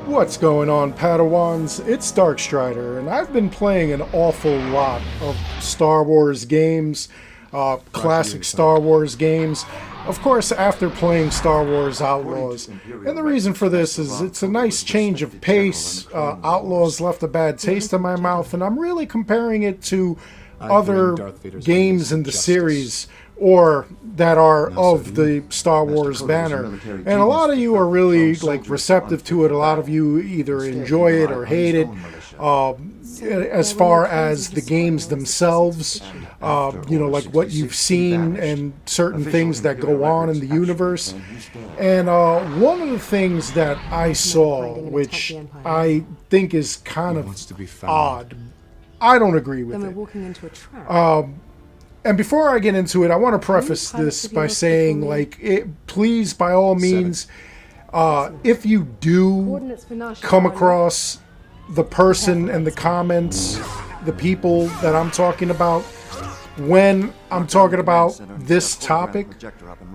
What's going on, Padawans? It's Darkstrider, and I've been playing an awful lot of Star Wars games, classic Star Wars games. Of course, after playing Star Wars Outlaws. And the reason for this is it's a nice change of pace. Outlaws left a bad taste in my mouth, and I'm really comparing it to other games in the series or that are of the Star Wars banner. And a lot of you are really receptive to it. A lot of you either enjoy it or hate it. As far as the games themselves, like what you've seen and certain things that go on in the universe. And one of the things that I saw, which I think is kind of odd, I don't agree with it. And before I get into it, I want to preface this by saying, please, by all means, if you do come across the person and the comments, the people that I'm talking about, when I'm talking about this topic,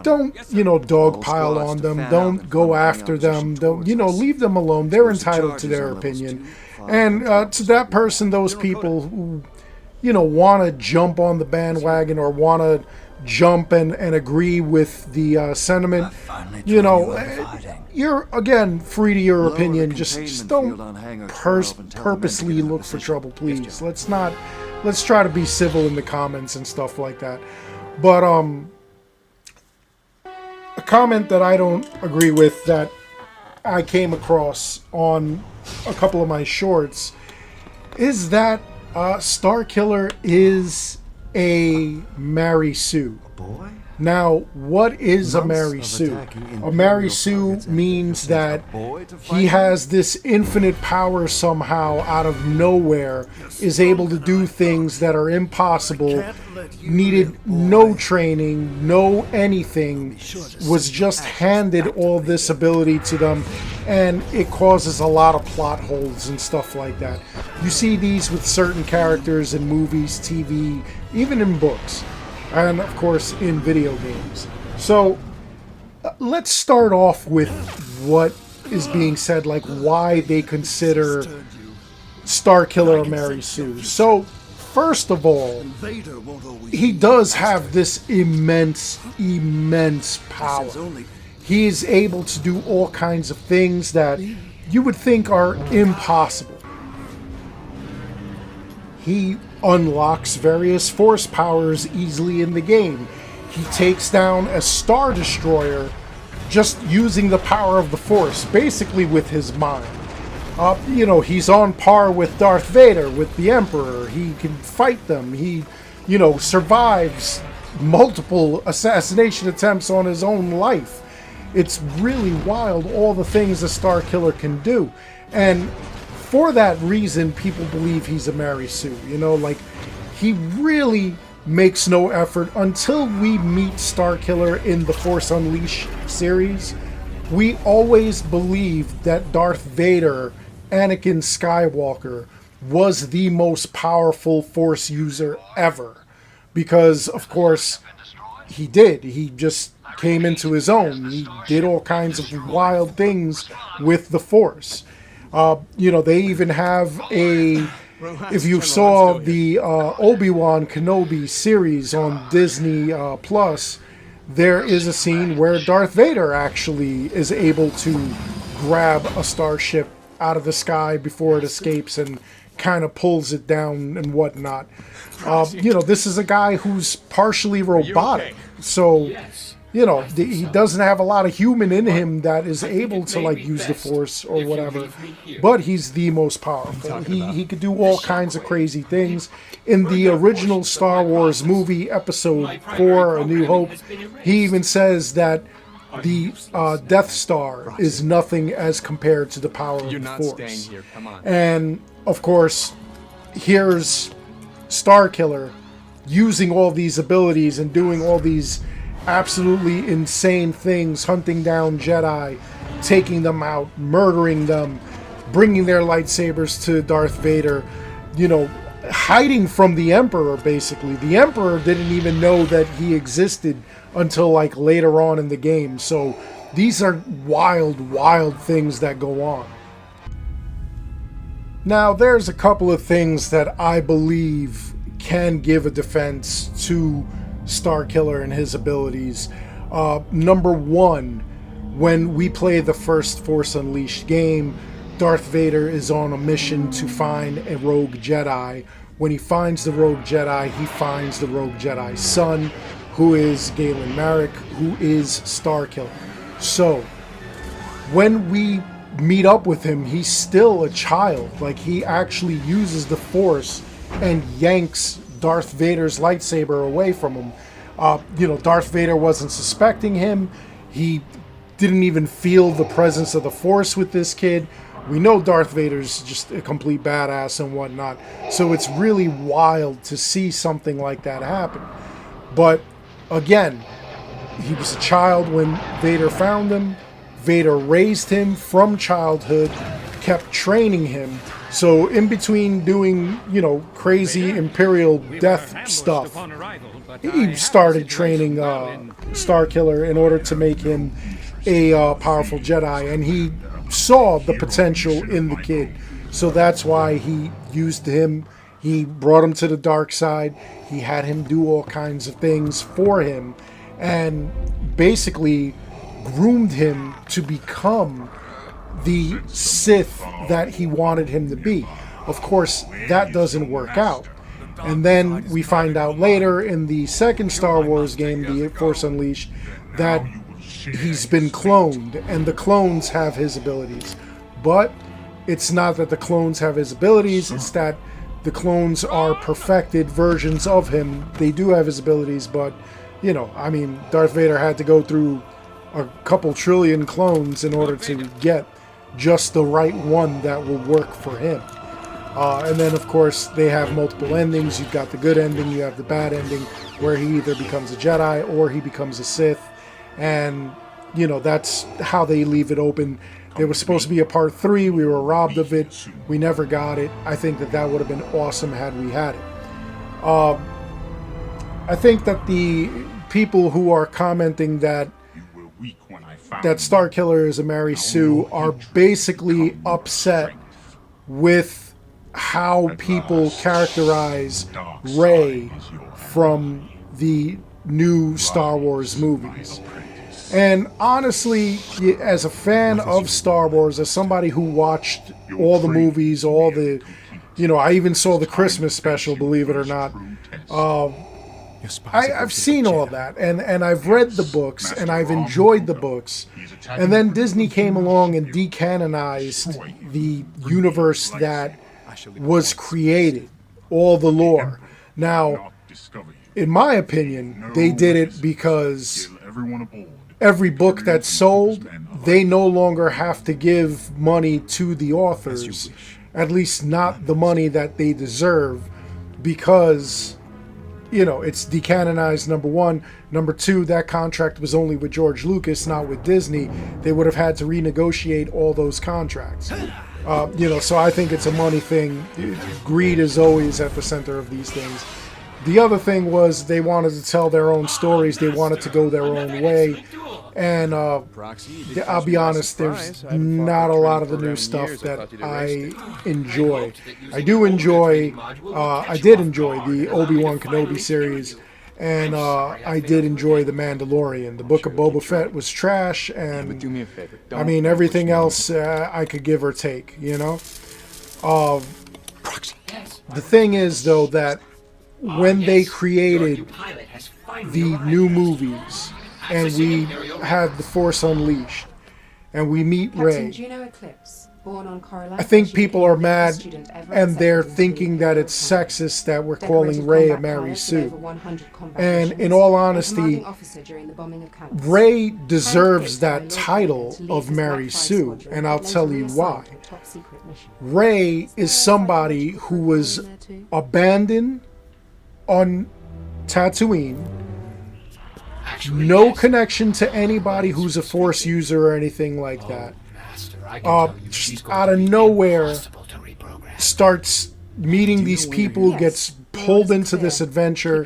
don't, dogpile on them. Don't go after them. Don't, leave them alone. They're entitled to their opinion. And to that person, those people who want to jump on the bandwagon or want to jump and agree with the sentiment, you're, again, free to your opinion. Just don't purposely look for trouble, please. Let's try to be civil in the comments and stuff like that. But a comment that I don't agree with that I came across on a couple of my shorts is that Starkiller is a Mary Sue. Now, what is a Mary Sue? A Mary Sue means that he has this infinite power somehow out of nowhere, is able to do things that are impossible, needed no training, no anything, was just handed all this ability to them, and it causes a lot of plot holes and stuff like that. You see these with certain characters in movies, TV, even in books. And, of course, in video games. So, let's start off with what is being said, why they consider Starkiller a Mary Sue. So, first of all, he does have this immense power. He is able to do all kinds of things that you would think are impossible. He unlocks various force powers easily in the game. He takes down a Star Destroyer just using the power of the Force, basically with his mind. He's on par with Darth Vader, with the Emperor. He can fight them. He, survives multiple assassination attempts on his own life. It's really wild, all the things a Starkiller can do. And for that reason, people believe he's a Mary Sue. He really makes no effort until we meet Starkiller in the Force Unleashed series. We always believed that Darth Vader, Anakin Skywalker, was the most powerful Force user ever. Because, of course, he did. He just came into his own. He did all kinds of wild things with the Force. They even have if you saw the Obi-Wan Kenobi series on Disney Plus, there is a scene where Darth Vader actually is able to grab a starship out of the sky before it escapes and kind of pulls it down and whatnot. This is a guy who's partially robotic, so he doesn't have a lot of human in him that is able to use the Force or whatever, but he's the most powerful. He could do all kinds of crazy things. In the original Star Wars movie, Episode 4, A New Hope, he even says that the Death Star is nothing as compared to the power of the Force. And, of course, here's Starkiller using all these abilities and doing all these absolutely insane things, hunting down Jedi, taking them out, murdering them, bringing their lightsabers to Darth Vader, hiding from the Emperor, basically. The Emperor didn't even know that he existed until later on in the game. So these are wild things that go on. Now, there's a couple of things that I believe can give a defense to Starkiller and his abilities. Number one, when we play the first Force Unleashed game, Darth Vader is on a mission to find a rogue Jedi. When he finds the rogue Jedi, he finds the rogue Jedi's son, who is Galen Marek, who is Starkiller. So, when we meet up with him, he's still a child. Like, he actually uses the Force and yanks Darth Vader's lightsaber away from him. Darth Vader wasn't suspecting him. He didn't even feel the presence of the Force with this kid. We know Darth Vader's just a complete badass and whatnot. So it's really wild to see something like that happen. But again, he was a child when Vader found him. Vader raised him from childhood, kept training him. So in between doing, crazy Imperial death stuff, he started training Starkiller in order to make him a powerful Jedi. And he saw the potential in the kid. So that's why he used him. He brought him to the dark side. He had him do all kinds of things for him. And basically groomed him to become the Sith that he wanted him to be. Of course, that doesn't work out. And then we find out later in the second Star Wars game, The Force Unleashed, that he's been cloned, and the clones have his abilities. But it's not that the clones have his abilities, it's that the clones are perfected versions of him. They do have his abilities, but, Darth Vader had to go through a couple trillion clones in order to get just the right one that will work for him. And then, of course, they have multiple endings. You've got the good ending, you have the bad ending, where he either becomes a Jedi or he becomes a Sith. And, that's how they leave it open. There was supposed to be a part 3. We were robbed of it. We never got it. I think that would have been awesome had we had it. I think that the people who are commenting that Starkiller is a Mary Sue are basically upset with how people characterize Rey from the new Star Wars movies. And honestly, as a fan of Star Wars, as somebody who watched all the movies, I even saw the Christmas special, believe it or not, I've seen all of that, and I've read the books, and I've enjoyed the books. And then Disney came along and decanonized the universe that was created, all the lore. Now, in my opinion, they did it because every book that's sold, they no longer have to give money to the authors, at least not the money that they deserve, because it's decanonized, number one. Number two, that contract was only with George Lucas, not with Disney. They would have had to renegotiate all those contracts. So I think it's a money thing. Greed is always at the center of these things. The other thing was they wanted to tell their own stories. They wanted to go their own way. And I'll be honest, there's not a lot of the new stuff that I enjoy. I did enjoy the Obi-Wan Kenobi series, and I did enjoy The Mandalorian. The Book of Boba Fett was trash, and everything else I could give or take, The thing is, though, that when they created the new movies, and we had The Force Unleashed, and we meet Rey, I think people are mad, and they're thinking that it's sexist that we're calling Rey a Mary Sue. And in all honesty, Rey deserves that title of Mary Sue, and I'll tell you why. Rey is somebody who was abandoned on Tatooine, no connection to anybody who's a Force user or anything like that. Just out of nowhere, starts meeting these people, gets pulled into this adventure.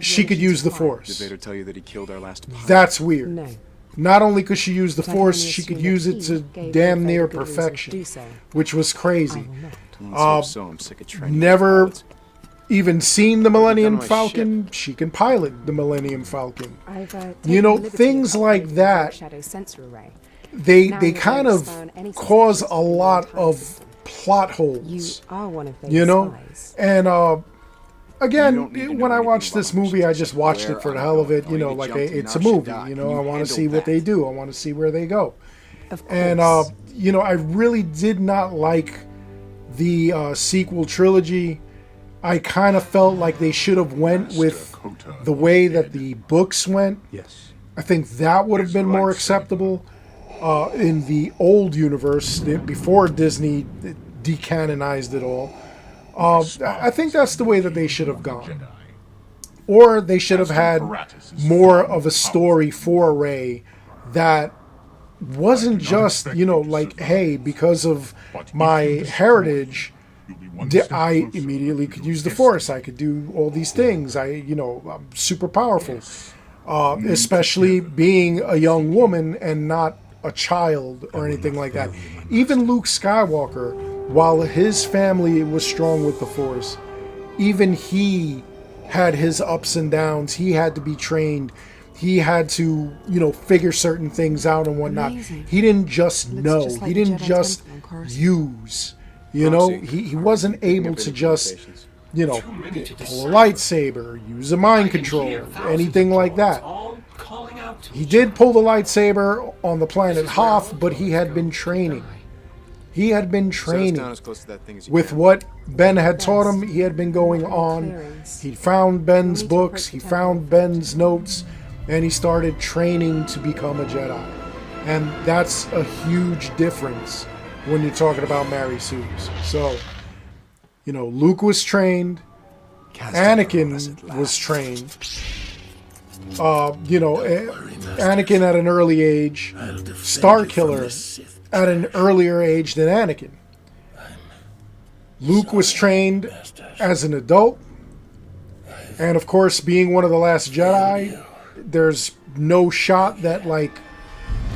She could use the Force. Did Vader tell you that he killed our last pilot? That's weird. No. not only could she use the Force, she could use it to damn near perfection, which was crazy. I'm sick of training. Never even seen the Millennium Falcon. She can pilot the Millennium Falcon. You know, things like that, they kind of cause a lot of plot holes, you know? And again, when I watched this movie, I just watched it for the hell of it, you know, like it's a movie, you know, I want to see what they do, I want to see where they go. And, you know, I really did not like the sequel trilogy. I kind of felt like they should have went with the way that the books went. Yes. I think that would have been more acceptable in the old universe before Disney decanonized it all. I think that's the way that they should have gone. Or they should have had more of a story for Rey that wasn't just, you know, like, hey, because of my heritage, I immediately could use the Force. I could do all these things. I'm super powerful. Especially being a young woman and not a child or anything like that. Even Luke Skywalker, while his family was strong with the Force, even he had his ups and downs. He had to be trained. He had to, you know, figure certain things out and whatnot. Amazing. He didn't just know. Just like He the didn't Jedi just Temple, of course. use. You know, he wasn't able to just, you know, pull a lightsaber, use a mind control, anything like that. He did pull the lightsaber on the planet Hoth, but he had been training. He had been training with what Ben had taught him. He had been going on. He found Ben's books. He found Ben's notes. And he started training to become a Jedi. And that's a huge difference when you're talking about Mary Sue's. So, you know, Luke was trained. Anakin was trained. You know, Anakin at an early age. Starkiller at an earlier age than Anakin. Luke was trained as an adult. And of course, being one of the last Jedi, there's no shot that, like,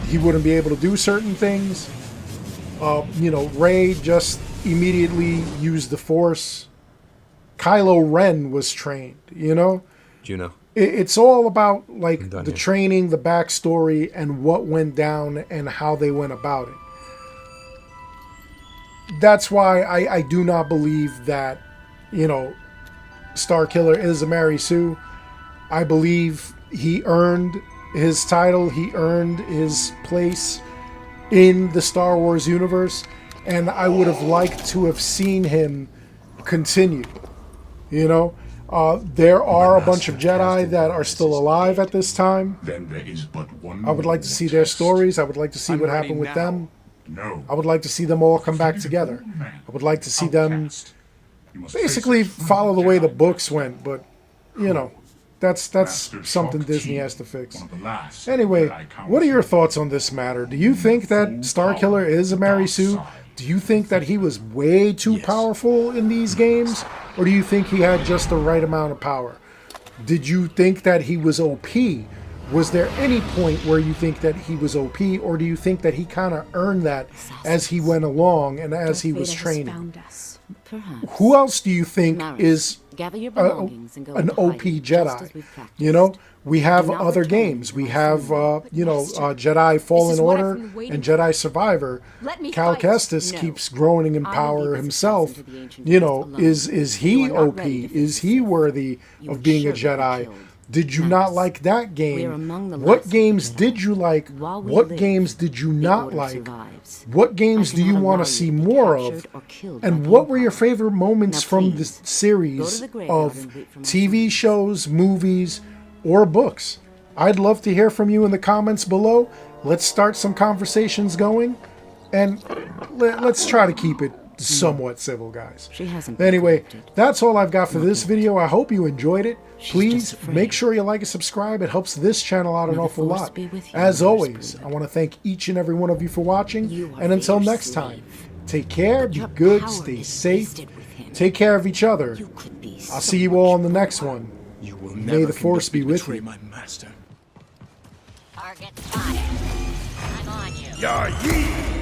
he wouldn't be able to do certain things. You know, Rey just immediately used the Force. Kylo Ren was trained, you know? Juno. It's all about, like, the training, the backstory, and what went down and how they went about it. That's why I do not believe that, you know, Starkiller is a Mary Sue. I believe he earned his title. He earned his place in the Star Wars universe. And I would have liked to have seen him continue. You know? There are a bunch of Jedi that are still alive at this time. I would like to see their stories. I would like to see what happened with them. I would like to see them all come back together. I would like to see them basically follow the way the books went, but, you know, that's something Disney has to fix. Anyway, what are your thoughts on this matter? Do you think that Starkiller is a Mary Sue? Do you think that he was way too powerful in these games? Or do you think he had just the right amount of power? Did you think that he was OP? Was there any point where you think that he was OP, or do you think that he kind of earned that as he went along and as he was training? Who else do you think is an OP Jedi? You know, we have other games. We have, you know, Jedi Fallen Order and Jedi Survivor. Cal Kestis keeps growing in power himself. You know, is he OP? Is he worthy of being a Jedi? Did you not like that game? What games did you like? What games did you not like? What games do you want to see more of? And what were your favorite moments from the series of TV shows, movies, or books? I'd love to hear from you in the comments below. Let's start some conversations going. And let's try to keep it somewhat civil, guys. Anyway, that's all I've got for this video. I hope you enjoyed it. Please make sure you like and subscribe. It helps this channel out an awful lot. As always, I want to thank each and every one of you for watching. And until next time, take care, be good, stay safe, take care of each other. I'll see you all on the next one. May the Force be with you. Our Target spotted. I'm on you. Yar yee!